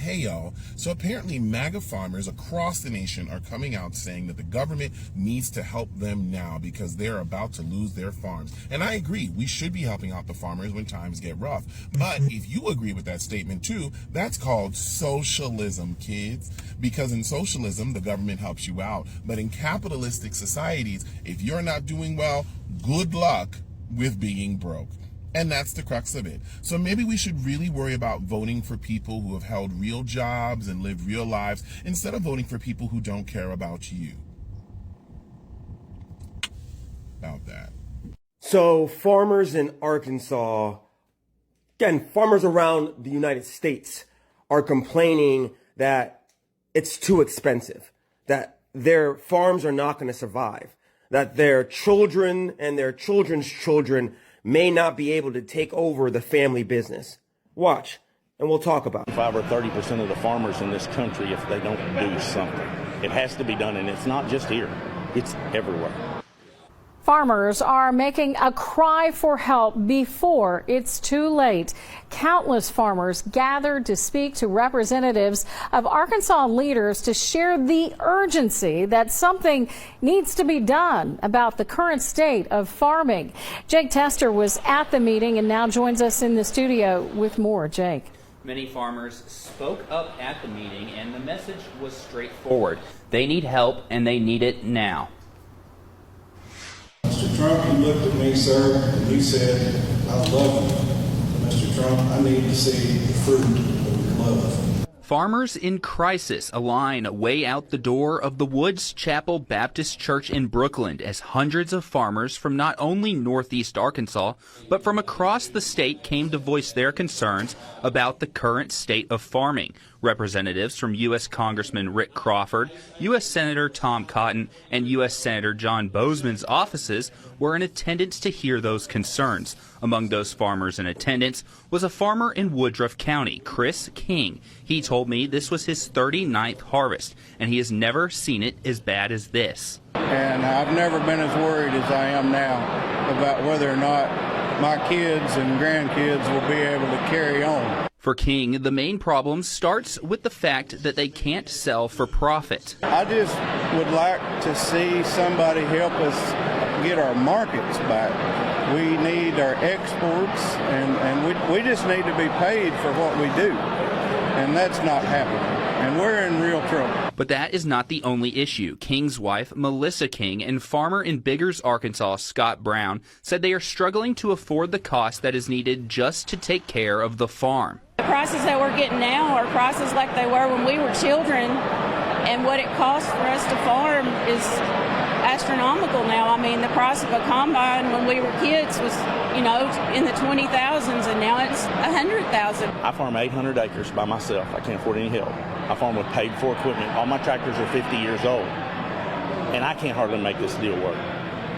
Hey y'all, so apparently MAGA farmers across the nation are coming out saying that the government needs to help them now because they're about to lose their farms. And I agree, we should be helping out the farmers when times get rough. But if you agree with that statement too, that's called socialism, kids. Because in socialism, the government helps you out. But in capitalistic societies, if you're not doing well, good luck with being broke. And that's the crux of it. So maybe we should really worry about voting for people who have held real jobs and lived real lives instead of voting for people who don't care about you. About that. So farmers in Arkansas, again, farmers around the United States are complaining that it's too expensive, that their farms are not going to survive, that their children and their children's children may not be able to take over the family business. Watch, and we'll talk about it. 5 or 30% of the farmers in this country, if they don't do something, it has to be done, and it's not just here, it's everywhere. Farmers are making a cry for help before it's too late. Countless farmers gathered to speak to representatives of Arkansas leaders to share the urgency that something needs to be done about the current state of farming. Jake Tester was at the meeting and now joins us in the studio with more. Jake. Many farmers spoke up at the meeting, and the message was straightforward. They need help, and they need it now. Mr. Trump, he looked at me, sir, and he said, I love you. Mr. Trump, I need to see the fruit of your love. Farmers in crisis align way out the door of the Woods Chapel Baptist Church in Brooklyn as hundreds of farmers from not only northeast Arkansas, but from across the state came to voice their concerns about the current state of farming. Representatives from U.S. Congressman Rick Crawford, U.S. Senator Tom Cotton, and U.S. Senator John Boozman's offices were in attendance to hear those concerns. Among those farmers in attendance was a farmer in Woodruff County, Chris King. He told me this was his 39th harvest, and he has never seen it as bad as this. And I've never been as worried as I am now about whether or not my kids and grandkids will be able to carry on. For King, the main problem starts with the fact that they can't sell for profit. I just would like to see somebody help us get our markets back. We need our exports, and we just need to be paid for what we do, and that's not happening, and we're in real trouble. But that is not the only issue. King's wife, Melissa King, and farmer in Biggers, Arkansas, Scott Brown, said they are struggling to afford the cost that is needed just to take care of the farm. The prices that we're getting now are prices like they were when we were children, and what it costs for us to farm is astronomical now. I mean, the price of a combine when we were kids was, in the 20,000s, and now it's 100,000. I farm 800 acres by myself. I can't afford any help. I farm with paid-for equipment. All my tractors are 50 years old, and I can't hardly make this deal work.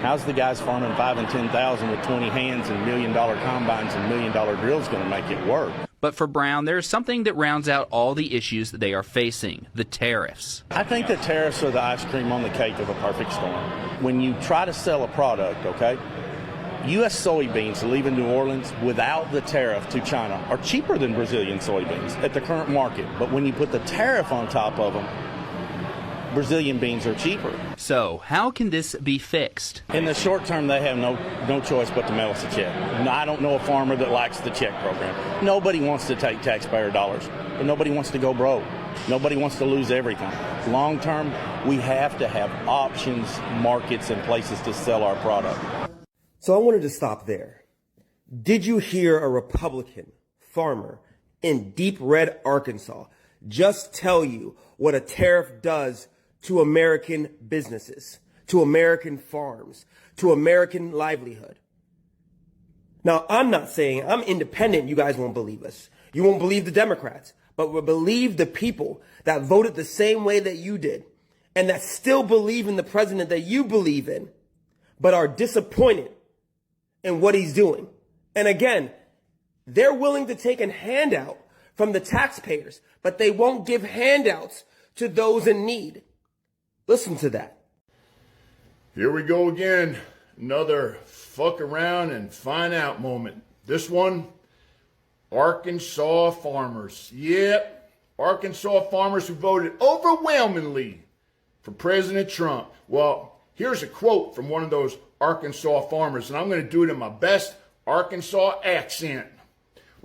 How's the guys farming 5 and 10,000 with 20 hands and $1 million combines and $1 million drills going to make it work? But for Brown, there's something that rounds out all the issues that they are facing, the tariffs. I think the tariffs are the ice cream on the cake of a perfect storm. When you try to sell a product, okay, U.S. soybeans leaving New Orleans without the tariff to China are cheaper than Brazilian soybeans at the current market. But when you put the tariff on top of them, Brazilian beans are cheaper. So how can this be fixed? In the short term, they have no choice but to mail us a check. I don't know a farmer that likes the check program. Nobody wants to take taxpayer dollars, but nobody wants to go broke. Nobody wants to lose everything. Long term, we have to have options, markets, and places to sell our product. So I wanted to stop there. Did you hear a Republican farmer in deep red Arkansas just tell you what a tariff does to American businesses, to American farms, to American livelihood? Now, I'm not saying, I'm independent, you guys won't believe us. You won't believe the Democrats, but we'll believe the people that voted the same way that you did and that still believe in the president that you believe in, but are disappointed in what he's doing. And again, they're willing to take a handout from the taxpayers, but they won't give handouts to those in need. Listen to that. Here we go again. Another fuck around and find out moment. This one, Arkansas farmers. Yep, Arkansas farmers who voted overwhelmingly for President Trump. Well, here's a quote from one of those Arkansas farmers, and I'm going to do it in my best Arkansas accent.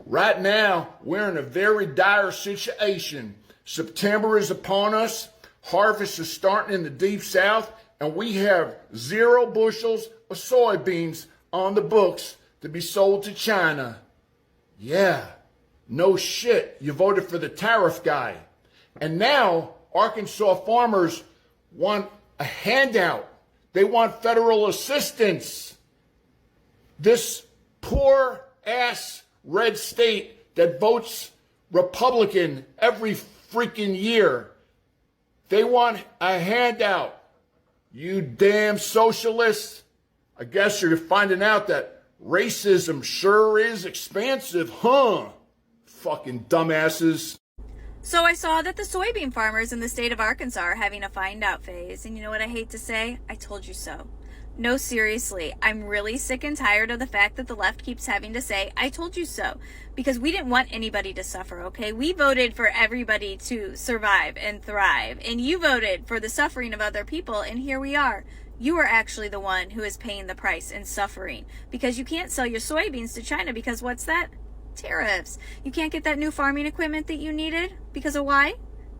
Right now, we're in a very dire situation. September is upon us. Harvest is starting in the deep south, and we have 0 bushels of soybeans on the books to be sold to China. Yeah, no shit. You voted for the tariff guy. And now Arkansas farmers want a handout. They want federal assistance. This poor ass red state that votes Republican every freaking year. They want a handout. You damn socialists. I guess you're finding out that racism sure is expansive, huh? Fucking dumbasses. So I saw that the soybean farmers in the state of Arkansas are having a find out phase. And you know what I hate to say? I told you so. No, seriously, I'm really sick and tired of the fact that the left keeps having to say, I told you so. Because we didn't want anybody to suffer, okay? We voted for everybody to survive and thrive. And you voted for the suffering of other people, and here we are. You are actually the one who is paying the price and suffering. Because you can't sell your soybeans to China because what's that? Tariffs. You can't get that new farming equipment that you needed because of why?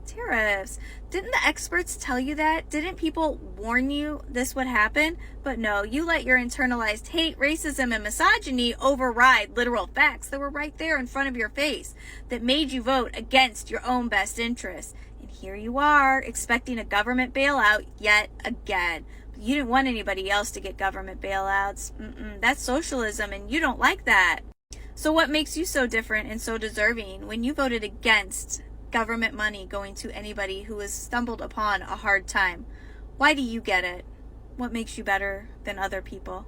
Tariffs. Didn't the experts tell you that? Didn't people warn you this would happen? But no, you let your internalized hate, racism, and misogyny override literal facts that were right there in front of your face that made you vote against your own best interests. And here you are, expecting a government bailout yet again. You didn't want anybody else to get government bailouts. That's socialism, and you don't like that. So what makes you so different and so deserving when you voted against government money going to anybody who has stumbled upon a hard time? Why do you get it? What makes you better than other people?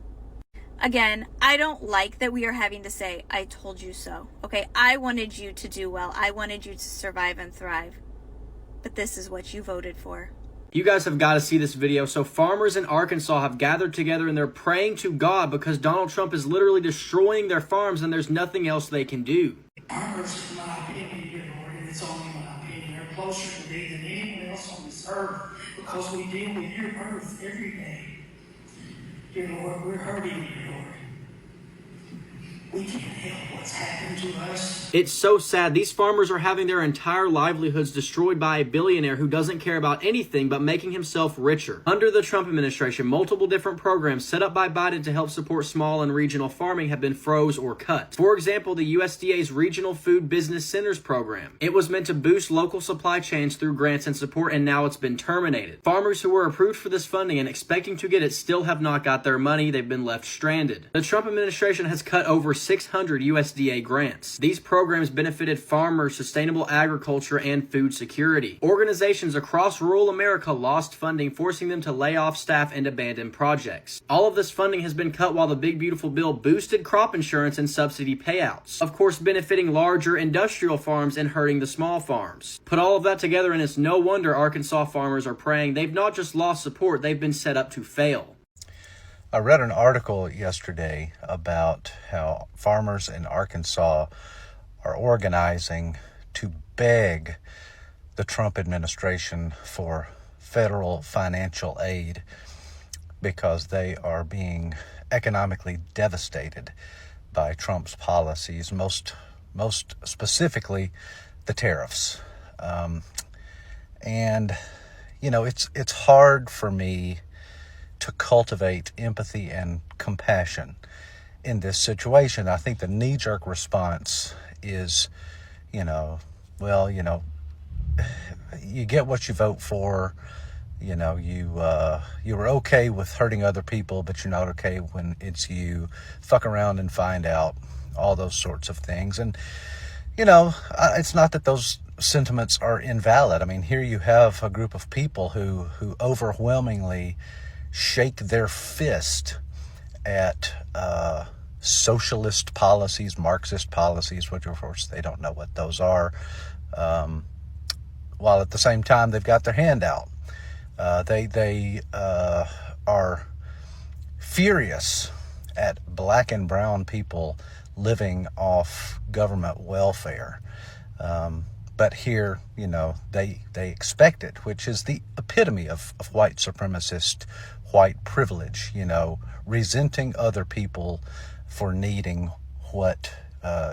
Again, I don't like that we are having to say, I told you so. Okay, I wanted you to do well. I wanted you to survive and thrive. But this is what you voted for. You guys have got to see this video. So farmers in Arkansas have gathered together and they're praying to God because Donald Trump is literally destroying their farms and there's nothing else they can do. Farmers, in my opinion, dear Lord, and it's only my opinion, are closer to thee than anyone else on this earth because we deal with your earth every day. Dear Lord, we're hurting, dear Lord. We can't help what's happened to us. It's so sad. These farmers are having their entire livelihoods destroyed by a billionaire who doesn't care about anything but making himself richer. Under the Trump administration, multiple different programs set up by Biden to help support small and regional farming have been froze or cut. For example, the USDA's Regional Food Business Centers program. It was meant to boost local supply chains through grants and support, and now it's been terminated. Farmers who were approved for this funding and expecting to get it still have not got their money. They've been left stranded. The Trump administration has cut over 600 USDA grants. These programs benefited farmers, sustainable agriculture, and food security. Organizations across rural America lost funding, forcing them to lay off staff and abandon projects. All of this funding has been cut while the big beautiful bill boosted crop insurance and subsidy payouts, of course benefiting larger industrial farms and hurting the small farms. Put all of that together and it's no wonder Arkansas farmers are praying. They've not just lost support, they've been set up to fail. I read an article yesterday about how farmers in Arkansas are organizing to beg the Trump administration for federal financial aid because they are being economically devastated by Trump's policies, most specifically the tariffs. And, you know, it's hard for me to cultivate empathy and compassion in this situation. I think the knee-jerk response is, you get what you vote for. You know, you're okay with hurting other people, but you're not okay when it's you. Fuck around and find out. All those sorts of things. And, you know, it's not that those sentiments are invalid. I mean, here you have a group of people who overwhelmingly shake their fist at socialist policies, Marxist policies, which of course they don't know what those are, while at the same time they've got their hand out. They are furious at black and brown people living off government welfare. But here, they expect it, which is the epitome of white supremacist, white privilege, resenting other people for needing what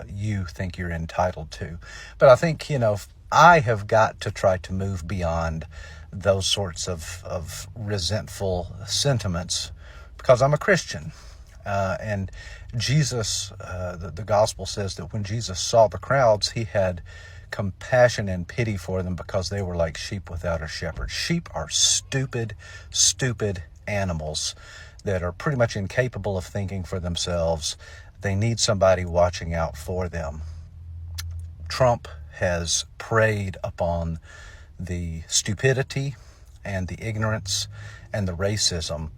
you think you're entitled to. But I think, I have got to try to move beyond those sorts of resentful sentiments because I'm a Christian. And Jesus, the gospel says that when Jesus saw the crowds, he had compassion and pity for them because they were like sheep without a shepherd. Sheep are stupid animals that are pretty much incapable of thinking for themselves. They need somebody watching out for them. Trump has preyed upon the stupidity and the ignorance and the racism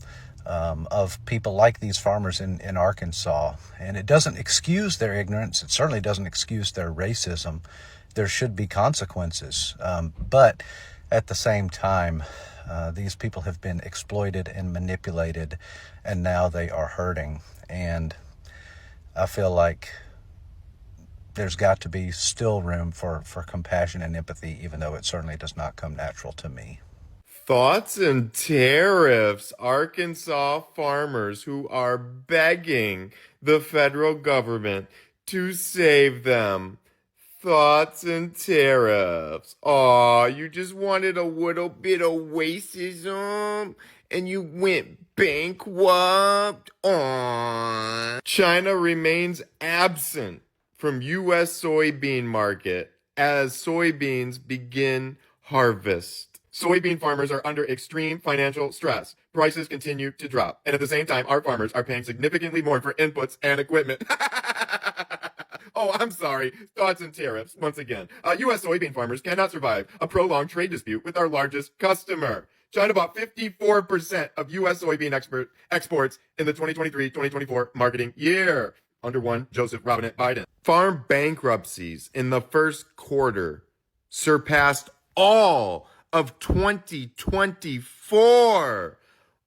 of people like these farmers in Arkansas. And it doesn't excuse their ignorance. It certainly doesn't excuse their racism. There should be consequences. But at the same time, these people have been exploited and manipulated, and now they are hurting. And I feel like there's got to be still room for compassion and empathy, even though it certainly does not come natural to me. Thoughts and tariffs. Arkansas farmers who are begging the federal government to save them. Thoughts and tariffs. Aw, you just wanted a little bit of racism and you went bankrupt. Aw. China remains absent from U.S. soybean market as soybeans begin harvest. Soybean farmers are under extreme financial stress. Prices continue to drop. And at the same time, our farmers are paying significantly more for inputs and equipment. Oh, I'm sorry. Thoughts and tariffs, once again. U.S. soybean farmers cannot survive a prolonged trade dispute with our largest customer. China bought 54% of U.S. soybean exports in the 2023-2024 marketing year, under one Joseph Robinette Biden. Farm bankruptcies in the first quarter surpassed all of 2024.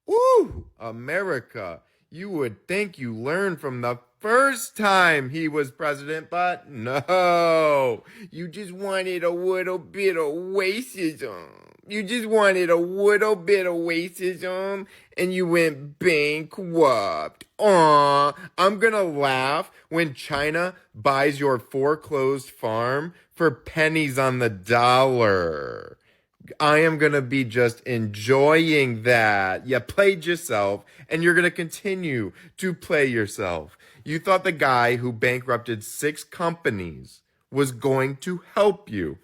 Woo! America, you would think you learned from the first time he was president, but no. You just wanted a little bit of racism. You just wanted a little bit of racism, and you went bankrupt. Aw, I'm gonna laugh when China buys your foreclosed farm for pennies on the dollar. I am going to be just enjoying that. You played yourself, and you're going to continue to play yourself. You thought the guy who bankrupted 6 companies was going to help you.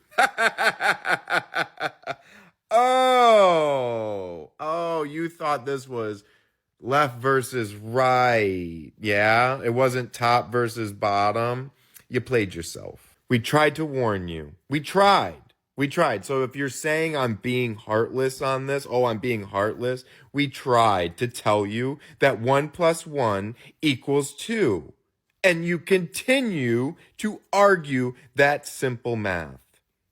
Oh, you thought this was left versus right. Yeah, it wasn't top versus bottom. You played yourself. We tried to warn you. We tried. So if you're saying I'm being heartless on this, I'm being heartless, we tried to tell you that 1 + 1 = 2. And you continue to argue that simple math.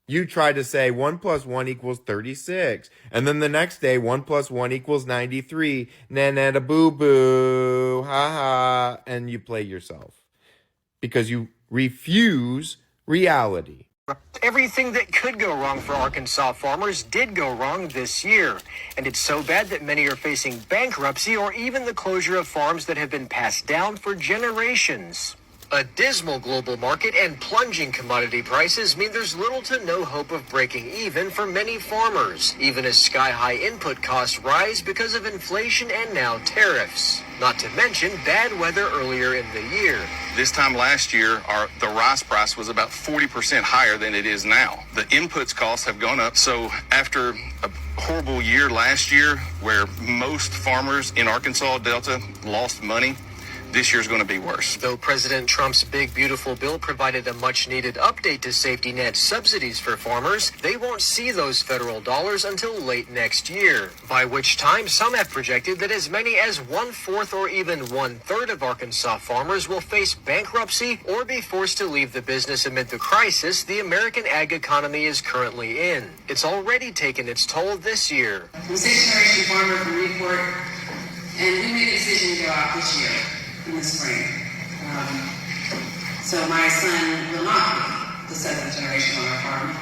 You try to say 1 + 1 = 36. And then the next day, 1 + 1 = 93. Na-na-da boo-boo. Ha-ha. And you play yourself. Because you refuse reality. Everything that could go wrong for Arkansas farmers did go wrong this year. And it's so bad that many are facing bankruptcy or even the closure of farms that have been passed down for generations. A dismal global market and plunging commodity prices mean there's little to no hope of breaking even for many farmers, even as sky-high input costs rise because of inflation and now tariffs. Not to mention bad weather earlier in the year. This time last year, the rice price was about 40% higher than it is now. The inputs costs have gone up, so after a horrible year last year where most farmers in Arkansas Delta lost money, this year's going to be worse. Though President Trump's big, beautiful bill provided a much-needed update to safety net subsidies for farmers, they won't see those federal dollars until late next year, by which time some have projected that as many as 1/4 or even 1/3 of Arkansas farmers will face bankruptcy or be forced to leave the business amid the crisis the American ag economy is currently in. It's already taken its toll this year. I'm 6th-generation farmer from Newport, and we made a decision to go out this year. In the spring. So my son will not be the 7th generation on our farm.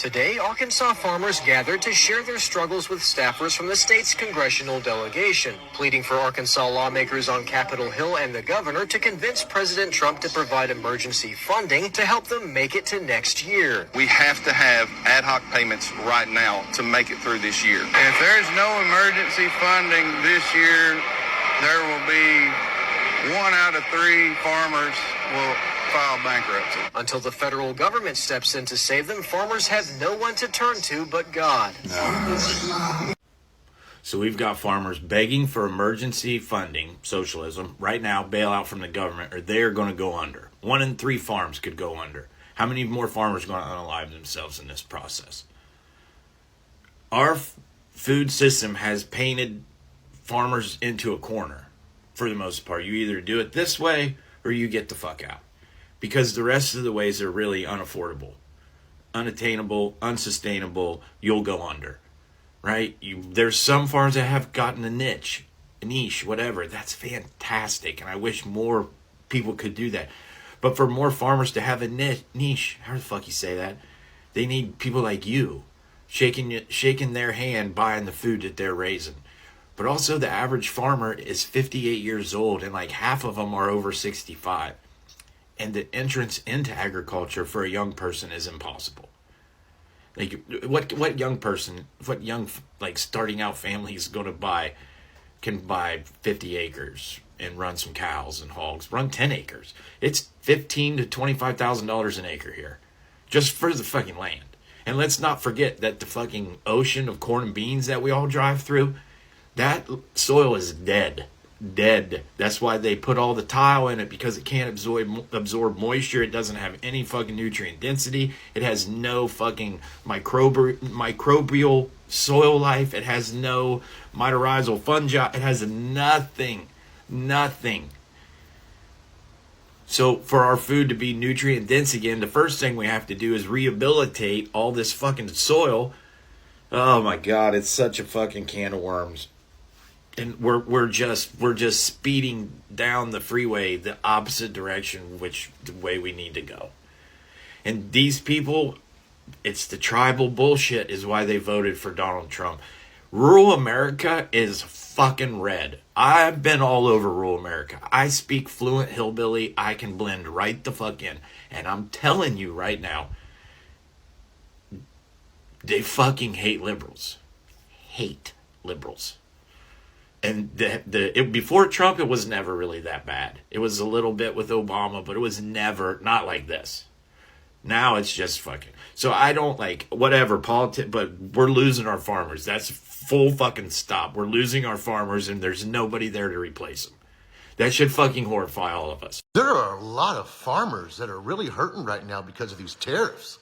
Today, Arkansas farmers gathered to share their struggles with staffers from the state's congressional delegation, pleading for Arkansas lawmakers on Capitol Hill and the governor to convince President Trump to provide emergency funding to help them make it to next year. We have to have ad hoc payments right now to make it through this year. If there's no emergency funding this year, there will be 1 out of 3 farmers will file bankruptcy. Until the federal government steps in to save them, farmers have no one to turn to but God. So we've got farmers begging for emergency funding, socialism, right now, bailout from the government, or they're going to go under. 1 in 3 farms could go under. How many more farmers are going to unalive themselves in this process? Our food system has painted farmers into a corner, for the most part. You either do it this way, or you get the fuck out. Because the rest of the ways are really unaffordable, unattainable, unsustainable. You'll go under, right? There's some farms that have gotten a niche, whatever. That's fantastic, and I wish more people could do that. But for more farmers to have a niche, how the fuck you say that? They need people like you, shaking their hand, buying the food that they're raising. But also the average farmer is 58 years old, and like half of them are over 65. And the entrance into agriculture for a young person is impossible. Like, what young like starting out family is going to can buy 50 acres and run some cows and hogs, run 10 acres. It's $15,000 to $25,000 an acre here, just for the fucking land. And let's not forget that the fucking ocean of corn and beans that we all drive through, that soil is dead. That's why they put all the tile in it, because it can't absorb moisture. It doesn't have any fucking nutrient density. It has no fucking microbial soil life. It has no mycorrhizal fungi. It has nothing. So for our food to be nutrient dense again, the first thing we have to do is rehabilitate all this fucking soil. Oh my God, it's such a fucking can of worms. And we're just speeding down the freeway the opposite direction, the way we need to go. And these people, it's the tribal bullshit is why they voted for Donald Trump. Rural America is fucking red. I've been all over rural America. I speak fluent hillbilly. I can blend right the fuck in. And I'm telling you right now, they fucking hate liberals. Hate liberals. And before Trump, it was never really that bad. It was a little bit with Obama, but it was never, not like this. Now it's just fucking. So I don't like, whatever, politics, but we're losing our farmers. That's full fucking stop. We're losing our farmers, and there's nobody there to replace them. That should fucking horrify all of us. There are a lot of farmers that are really hurting right now because of these tariffs.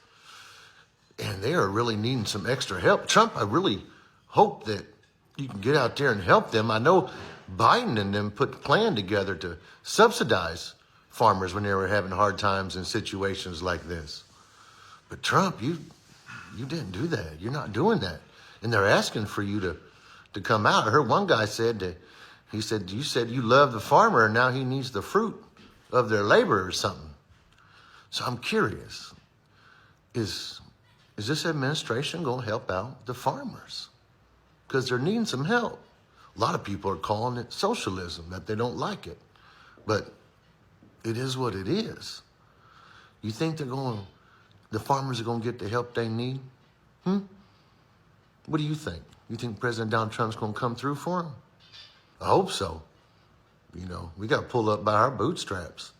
And they are really needing some extra help. Trump, I really hope that you can get out there and help them. I know Biden and them put a plan together to subsidize farmers when they were having hard times in situations like this. But Trump, you didn't do that. You're not doing that. And they're asking for you to come out. I heard one guy said that, you said you love the farmer and now he needs the fruit of their labor or something. So I'm curious, is this administration going to help out the farmers? Because they're needing some help. A lot of people are calling it socialism, that they don't like it. But it is what it is. You think the farmers are going to get the help they need? What do you think? You think President Donald Trump's going to come through for them? I hope so. You know, we got pulled up by our bootstraps,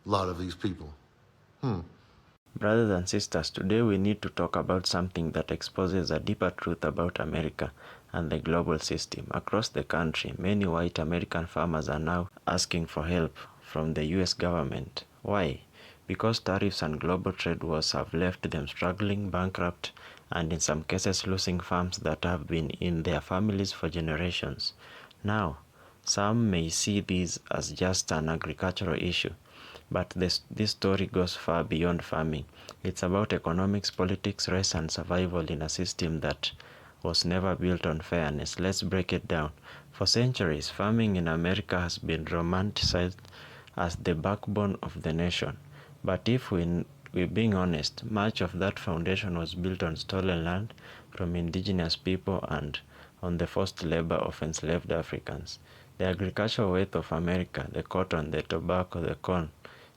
a lot of these people. Brothers and sisters, today we need to talk about something that exposes a deeper truth about America and the global system. Across the country, many white American farmers are now asking for help from the US government. Why? Because tariffs and global trade wars have left them struggling, bankrupt, and in some cases losing farms that have been in their families for generations. Now, some may see this as just an agricultural issue, but this story goes far beyond farming. It's about economics, politics, race, and survival in a system that was never built on fairness. Let's break it down. For centuries, farming in America has been romanticized as the backbone of the nation. But if we we're being honest, much of that foundation was built on stolen land from indigenous people and on the forced labor of enslaved Africans. The agricultural wealth of America, the cotton, the tobacco, the corn,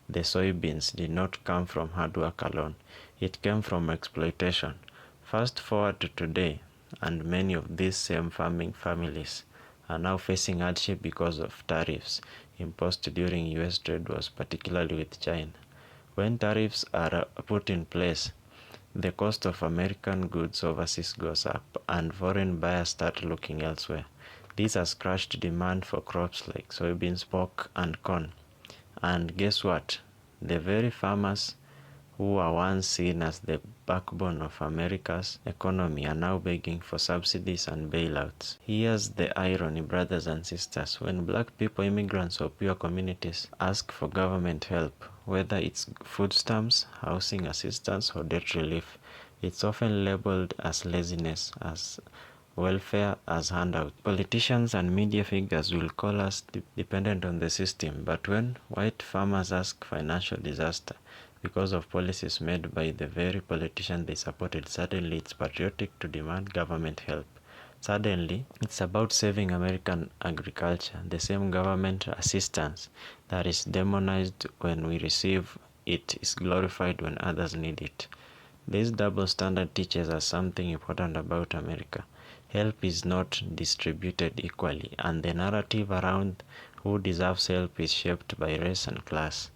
the soybeans did not come from hard work alone. It came from exploitation. Fast forward to today, and many of these same farming families are now facing hardship because of tariffs imposed during US trade wars, particularly with China. When tariffs are put in place, the cost of American goods overseas goes up and foreign buyers start looking elsewhere. This has crushed demand for crops like soybeans, pork, and corn. And guess what? The very farmers who were once seen as the backbone of America's economy are now begging for subsidies and bailouts. Here's the irony, brothers and sisters. When black people, immigrants, or poor communities ask for government help, whether it's food stamps, housing assistance, or debt relief, it's often labeled as laziness, as welfare, as handout. Politicians and media figures will call us dependent on the system, but when white farmers ask financial disaster because of policies made by the very politician they supported, suddenly it's patriotic to demand government help. Suddenly, it's about saving American agriculture, the same government assistance that is demonized when we receive it is glorified when others need it. This double standard teaches us something important about America. Help is not distributed equally, and the narrative around who deserves help is shaped by race and class.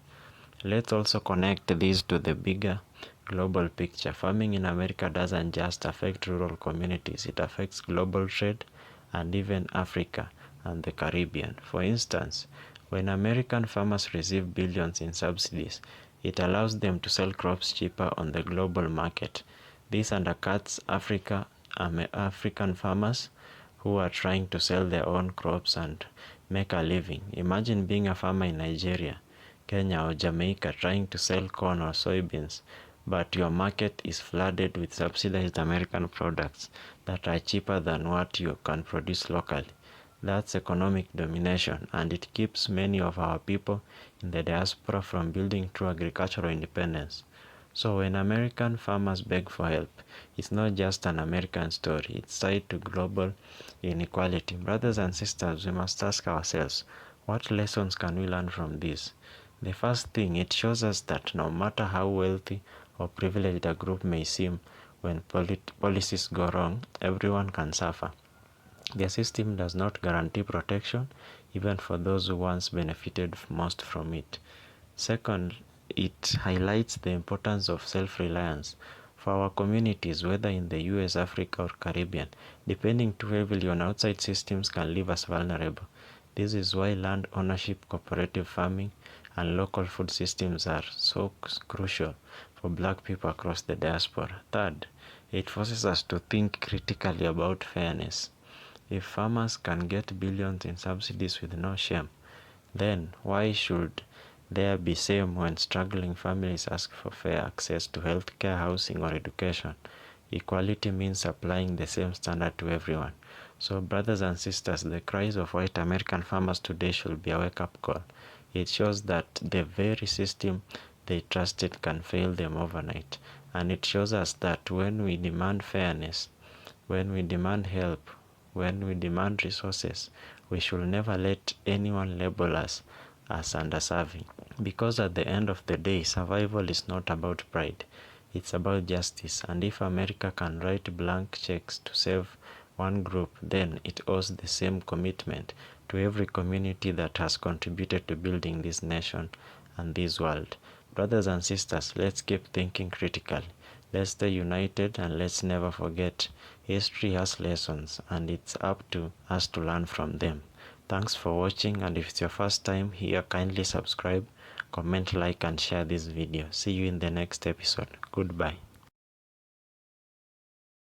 Let's also connect these to the bigger global picture. Farming in America doesn't just affect rural communities, it affects global trade and even Africa and the Caribbean. For instance, when American farmers receive billions in subsidies, it allows them to sell crops cheaper on the global market. This undercuts African farmers who are trying to sell their own crops and make a living. Imagine being a farmer in Nigeria, Kenya, or Jamaica trying to sell corn or soybeans, but your market is flooded with subsidized American products that are cheaper than what you can produce locally. That's economic domination, and it keeps many of our people in the diaspora from building true agricultural independence. So when American farmers beg for help, it's not just an American story, it's tied to global inequality. Brothers and sisters, we must ask ourselves, what lessons can we learn from this? The first thing, it shows us that no matter how wealthy or privileged a group may seem, when policies go wrong, everyone can suffer. The system does not guarantee protection, even for those who once benefited most from it. Second, it highlights the importance of self-reliance. For our communities, whether in the US, Africa, or Caribbean, depending too heavily on outside systems can leave us vulnerable. This is why land ownership, cooperative farming, and local food systems are so crucial for black people across the diaspora. Third, it forces us to think critically about fairness. If farmers can get billions in subsidies with no shame, then why should there be shame when struggling families ask for fair access to healthcare, housing, or education? Equality means applying the same standard to everyone. So, brothers and sisters, the cries of white American farmers today should be a wake-up call. It shows that the very system they trusted can fail them overnight. And it shows us that when we demand fairness, when we demand help, when we demand resources, we should never let anyone label us as underserving. Because at the end of the day, survival is not about pride. It's about justice. And if America can write blank checks to save one group, then it owes the same commitment to every community that has contributed to building this nation and this world. Brothers and sisters, let's keep thinking critically. Let's stay united, and let's never forget history has lessons, and it's up to us to learn from them. Thanks for watching, and if it's your first time here, kindly subscribe, comment, like, and share this video. See you in the next episode. Goodbye.